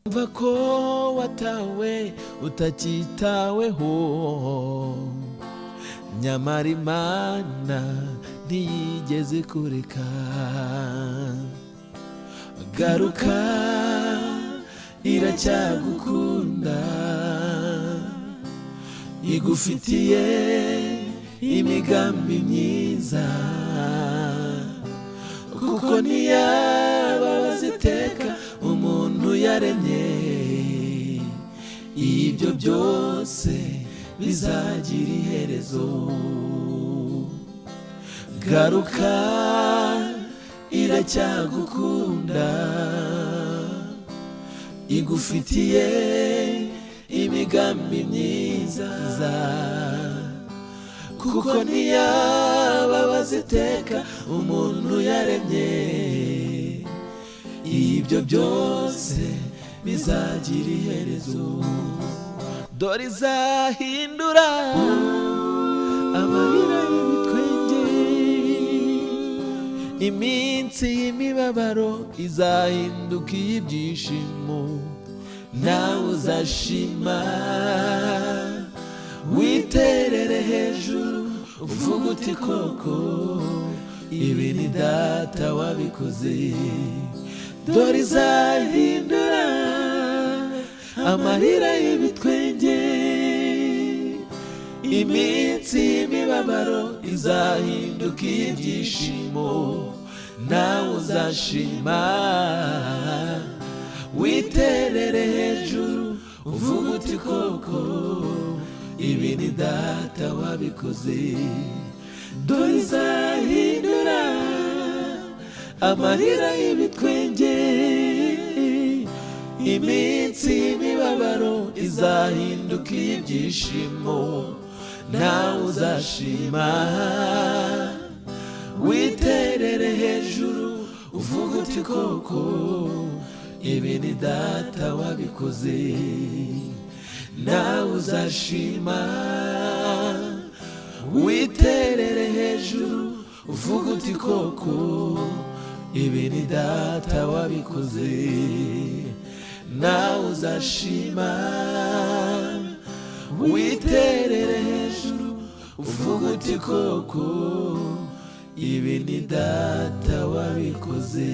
umva ko watawe utakitaweho, nyamara Imana ntiyigeze kureka. Garuka, iracyagukunda, igufitiye imigambi myiza, kuko ntiyababaza iteka umuntu yaremye. Ibyo byose bizagira iherezo. Garuka, iracyagukunda, igufitiye imigambi myiza, kuko ntiyababaza iteka umuntu yaremye. Ibyo byose bizagira iherezo. Dore izahindura amarira y'ibitwenge, iminsi y'imibabaro izahinduka iy'ibyishimo. Nawe uzashima, witerere hejuru, uvuga uti koko ibi ni Data wabikoze. Dore izahindura amarira y'ibitwenge, iminsi y'imibabaro izahinduka iy'ibyishimo. Nawe uzashima, witerere hejuru, uvuga uti koko ibi ni Data wabikoze. Dore izahindura amarira y'ibitwenge, iminsi y'imibabaro izahinduka iy'ibyishimo. Nawe uzashima, witerere hejuru, uvuga uti koko ibi ni Data wabikoze. Nawe uzashima, witerere hejuru, uvuga uti koko ibi ni Data wabikoze. Nawe uzashima, witerere hejuru, uvuga uti koko ibi ni Data wabikoze.